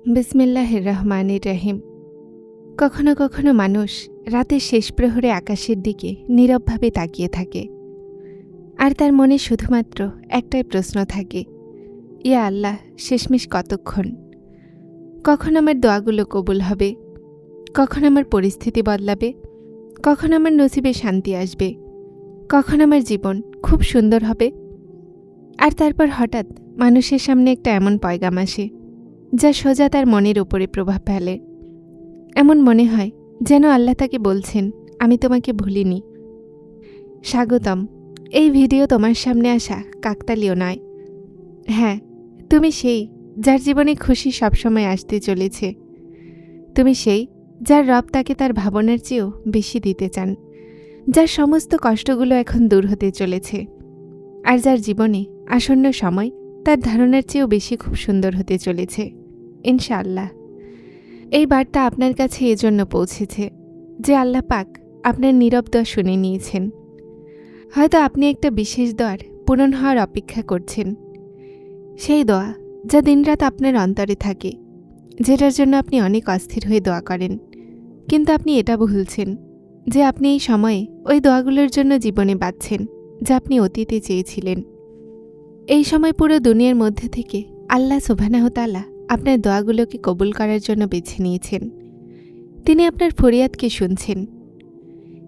বিসমিল্লাহির রহমানির রহিম। কখনো কখনো মানুষ রাতের শেষ প্রহরে আকাশের দিকে নীরবভাবে তাকিয়ে থাকে, আর তার মনে শুধুমাত্র একটাই প্রশ্ন থাকে, ইয়া আল্লাহ, শেষমেশ কতক্ষণ? কখন আমার দোয়াগুলো কবুল হবে? কখন আমার পরিস্থিতি বদলাবে? কখন আমার নসিবে শান্তি আসবে? কখন আমার জীবন খুব সুন্দর হবে? আর তারপর হঠাৎ মানুষের সামনে একটা এমন পয়গাম আসে যা সোজা তার মনের উপরে প্রভাব ফেলে। এমন মনে হয় যেন আল্লাহ তাকে বলছেন, আমি তোমাকে ভুলিনি। স্বাগতম। এই ভিডিও তোমার সামনে আসা কাকতালীয় নয়। হ্যাঁ, তুমি সেই যার জীবনে খুশি সবসময় আসতে চলেছে। তুমি সেই যার রব তাকে তার ভাবনার চেয়েও বেশি দিতে চান, যার সমস্ত কষ্টগুলো এখন দূর হতে চলেছে, আর যার জীবনে আসন্ন সময় তার ধারণার চেয়েও বেশি খুব সুন্দর হতে চলেছে ইনশাআল্লাহ। এই বার্তা আপনার কাছে এজন্য পৌঁছেছে যে আল্লাহ পাক আপনার নীরব দোয়া শুনে নিয়েছেন। হয়তো আপনি একটা বিশেষ দোয়ার পূরণ হওয়ার অপেক্ষা করছেন, সেই দোয়া যা দিনরাত আপনার অন্তরে থাকে, যেটার জন্য আপনি অনেক অস্থির হয়ে দোয়া করেন। কিন্তু আপনি এটা ভুলছেন যে আপনি এই সময়ে ওই দোয়াগুলোর জন্য জীবনে বাঁচছেন যা আপনি অতীতে চেয়েছিলেন। এই সময় পুরো দুনিয়ার মধ্যে থেকে আল্লাহ সুবহানাহু তাআলা আপনার দোয়াগুলোকে কবুল করার জন্য বেছে নিয়েছেন। তিনি আপনার ফরিয়াদকে শুনছেন।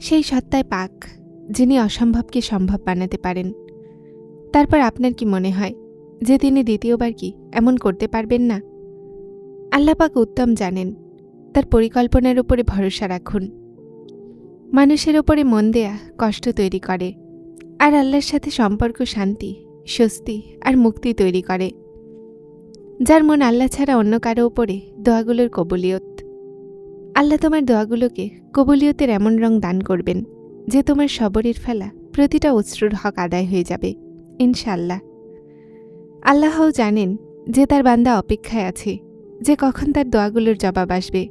সেই সত্তায় পাক যিনি অসম্ভবকে সম্ভব বানাতে পারেন। তারপর আপনার কি মনে হয় যে তিনি দ্বিতীয়বার কি এমন করতে পারবেন না? আল্লাহ পাক উত্তম জানেন। তার পরিকল্পনার উপরে ভরসা রাখুন। মানুষের ওপরে মন দেয়া কষ্ট তৈরি করে, আর আল্লাহর সাথে সম্পর্ক শান্তি, স্বস্তি আর মুক্তি তৈরি করে। যার মন আল্লাহ ছাড়া অন্য কারো উপরে দোয়াগুলোর কবুলিয়ত। আল্লাহ তোমার দোয়াগুলোকে কবুলিয়তের এমন রং দান করবেন যে তোমার সবরের ফেলা প্রতিটা অশ্রুর হক আদায় হয়ে যাবে ইনশাআল্লাহ। আল্লাহও জানেন যে তার বান্দা অপেক্ষায় আছে যে কখন তার দোয়াগুলোর জবাব আসবে।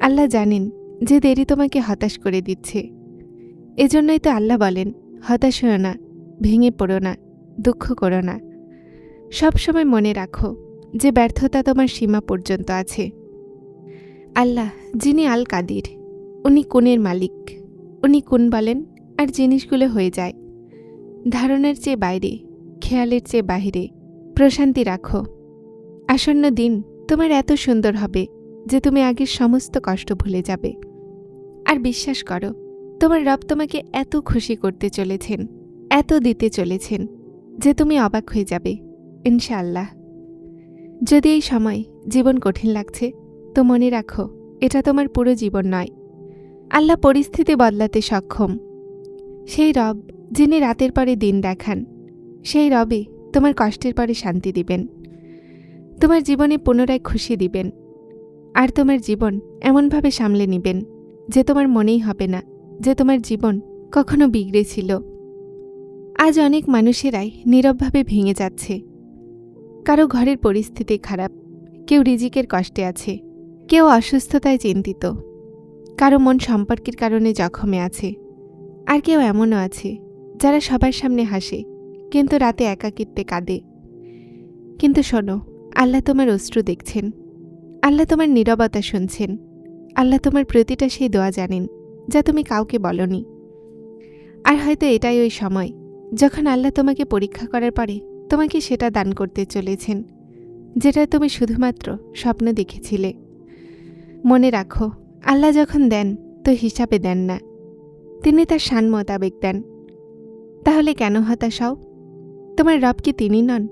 আল্লাহ জানেন যে দেরি তোমাকে হতাশ করে দিচ্ছে। এজন্যই তো আল্লাহ বলেন, হতাশ হও না, ভেঙে পড়ো না, দুঃখ করো না। সবসময় মনে রাখো যে ব্যর্থতা তোমার সীমা পর্যন্ত আছে। আল্লাহ যিনি আল কাদির, উনি কুনের মালিক। উনি কুন বলেন আর জিনিসগুলো হয়ে যায়। ধারণার চেয়ে বাইরে, খেয়ালের চেয়ে বাহিরে। প্রশান্তি রাখো। আসন্ন দিন তোমার এত সুন্দর হবে যে তুমি আগের সমস্ত কষ্ট ভুলে যাবে। আর বিশ্বাস করো, তোমার রব তোমাকে এত খুশি করতে চলেছেন, এত দিতে চলেছেন যে তুমি অবাক হয়ে যাবে ইনশাআল্লাহ। যদি এই সময় জীবন কঠিন লাগছে, তো মনে রাখো এটা তোমার পুরো জীবন নয়। আল্লাহ পরিস্থিতি বদলাতে সক্ষম। সেই রব যিনি রাতের পরে দিন দেখান, সেই রবই তোমার কষ্টের পরে শান্তি দিবেন, তোমার জীবনে পুনরায় খুশি দিবেন, আর তোমার জীবন এমনভাবে সামলে নিবেন যে তোমার মনেই হবে না যে তোমার জীবন কখনো বিগড়েছিল। আজ অনেক মানুষেরাই নীরবভাবে ভেঙে যাচ্ছে। কারো ঘরের পরিস্থিতি খারাপ, কেউ রিজিকের কষ্টে আছে, কেউ অসুস্থতায় চিন্তিত, কারো মন সম্পর্কের কারণে জখমে আছে, আর কেউ এমনও আছে যারা সবার সামনে হাসে কিন্তু রাতে একাকিত্বে কাঁদে। কিন্তু শোনো, আল্লাহ তোমার অশ্রু দেখছেন, আল্লাহ তোমার নীরবতা শুনছেন, আল্লাহ তোমার প্রতিটা সেই দোয়া জানেন যা তুমি কাউকে বলনি। আর হয়তো এটাই ওই সময় যখন আল্লাহ তোমাকে পরীক্ষা করার পরে তোমাকে সেটা দান করতে চলেছেন যেটা তুমি শুধুমাত্র স্বপ্ন দেখেছিলে। মনে রাখো, আল্লাহ যখন দেন তো হিসাবে দেন না, তিনি তার শান মোতাবেক দেন। তাহলে কেন হতাশ হও? তোমার রব কি তিনি নন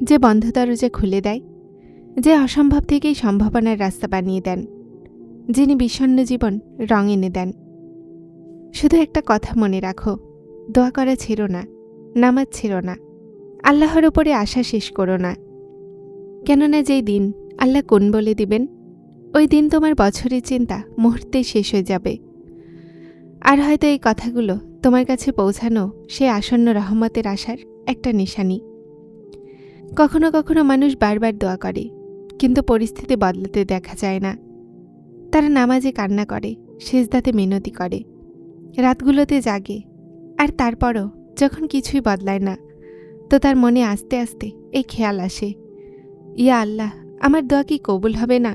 যে বন্ধ দরজা খুলে দেয়, যে অসম্ভব থেকেই সম্ভাবনার রাস্তা বানিয়ে দেন, যিনি বিষণ্ণ জীবন রং এনে দেন? শুধু একটা কথা মনে রাখো, দোয়া করা ছেড়ো না, নামাজ ছেড়ো না, আল্লাহর ওপরে আশা শেষ করো না। কেননা যেই দিন আল্লাহ কোন বলে দিবেন, ওই দিন তোমার বছরের চিন্তা মুহূর্তে শেষ হয়ে যাবে। আর হয়তো এই কথাগুলো তোমার কাছে পৌঁছানো সে আসন্ন রহমতের আশার একটা নিশানি। কখনো কখনো মানুষ বারবার দোয়া করে, কিন্তু পরিস্থিতি বদলাতে দেখা যায় না। তারা নামাজে কান্না করে, সেজদাতে মিনতি করে, রাতগুলোতে জাগে, আর তারপরও যখন কিছুই বদলায় না, তো তার মনে আস্তে আস্তে এই খেয়াল আসে, ইয়া আল্লাহ, আমার দোয়া কি কবুল হবে না?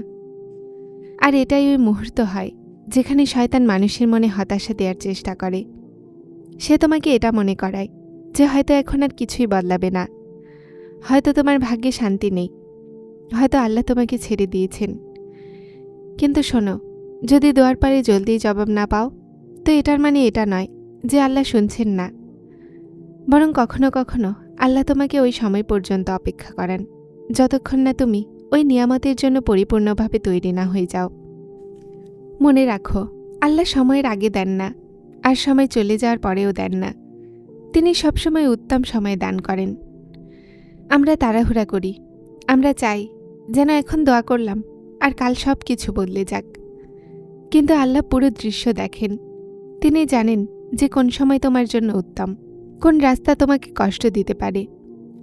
আর এটাই ওই মুহূর্ত হয় যেখানে শয়তান মানুষের মনে হতাশা দেওয়ার চেষ্টা করে। সে তোমাকে এটা মনে করায় যে হয়তো এখন আর কিছুই বদলাবে না, হয়তো তোমার ভাগ্যে শান্তি নেই, হয়তো আল্লাহ তোমাকে ছেড়ে দিয়েছেন। কিন্তু শোনো, যদি দোয়ার পরে জলদি জবাব না পাও, তো এটার মানে এটা নয় যে আল্লাহ শুনছেন না, বরং কখনো কখনো আল্লাহ তোমাকে ওই সময় পর্যন্ত অপেক্ষা করেন যতক্ষণ না তুমি ওই নিয়ামতের জন্য পরিপূর্ণভাবে তৈরি না হয়ে যাও। মনে রাখো, আল্লাহ সময়ের আগে দেন না, আর সময় চলে যাওয়ার পরেও দেন না। তিনি সবসময় উত্তম সময় দান করেন। আমরা তাড়াহুড়া করি, আমরা চাই যেন এখন দোয়া করলাম আর কাল সব কিছু বদলে যাক। কিন্তু আল্লাহ পুরো দৃশ্য দেখেন। তিনি জানেন যে কোন সময় তোমার জন্য উত্তম, কোন রাস্তা তোমাকে কষ্ট দিতে পারে,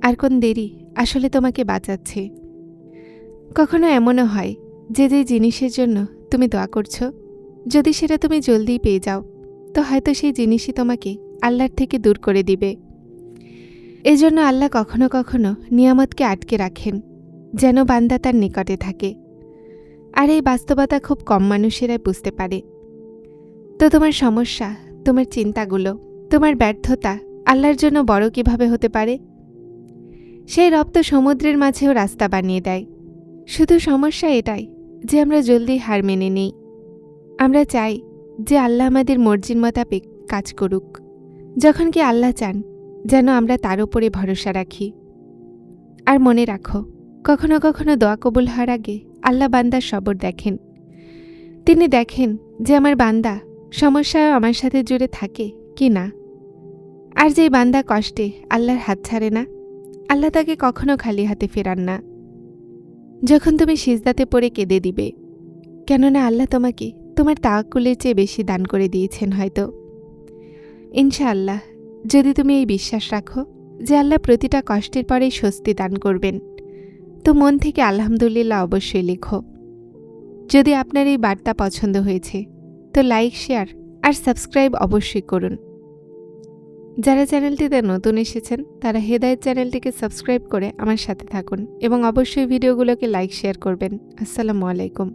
আর কোন দেরি আসলে তোমাকে বাঁচাচ্ছে। কখনো এমনও হয় যে যে জিনিসের জন্য তুমি দোয়া করছো, যদি সেটা তুমি জলদিই পেয়ে যাও, তো হয়তো সেই জিনিসই তোমাকে আল্লাহর থেকে দূর করে দিবে। এজন্য আল্লাহ কখনো কখনো নিয়ামতকে আটকে রাখেন যেন বান্দা তার নিকটে থাকে। আর এই বাস্তবতা খুব কম মানুষেরাই বুঝতে পারে। তো তোমার সমস্যা, তোমার চিন্তাগুলো, তোমার ব্যর্থতা আল্লাহর জন্য বড় কিভাবে হতে পারে? সেই রব তো সমুদ্রের মাঝেও রাস্তা বানিয়ে দেয়। শুধু সমস্যা এটাই যে আমরা জলদি হার মেনে নেই। আমরা চাই যে আল্লাহ আমাদের মর্জির মোতাবেক কাজ করুক, যখন কি আল্লাহ চান যেন আমরা তার উপরে ভরসা রাখি। আর মনে রাখো, কখনো কখনো দোয়া কবুল হওয়ার আগে আল্লাহ বান্দার সবর দেখেন। তিনি দেখেন যে আমার বান্দা সমস্যায় আমার সাথে জুড়ে থাকে কি না। আর যেই বান্দা কষ্টে আল্লাহর হাত ছাড়ে না, আল্লাহ তাকে কখনো খালি হাতে ফেরান না। যখন তুমি সিজদাতে পড়ে কেঁদে দিবে, কেননা আল্লাহ তোমাকে তোমার তাওয়াক্কুলের চেয়ে বেশি দান করে দিয়েছেন হয়তো। ইনশাআল্লাহ, যদি তুমি এই বিশ্বাস রাখো যে আল্লাহ প্রতিটা কষ্টের পরেই স্বস্তি দান করবেন, তো মন থেকে আলহামদুলিল্লাহ অবশ্যই লিখো। যদি আপনার এই বার্তা পছন্দ হয়েছে তো লাইক, শেয়ার আর সাবস্ক্রাইব অবশ্যই করুন। যারা চ্যানেলটিতে নতুন এসেছেন তারা হেদায়েত চ্যানেলটিকে সাবস্ক্রাইব করে আমার সাথে থাকুন এবং অবশ্যই ভিডিওগুলোকে লাইক শেয়ার করবেন। আসসালামু আলাইকুম।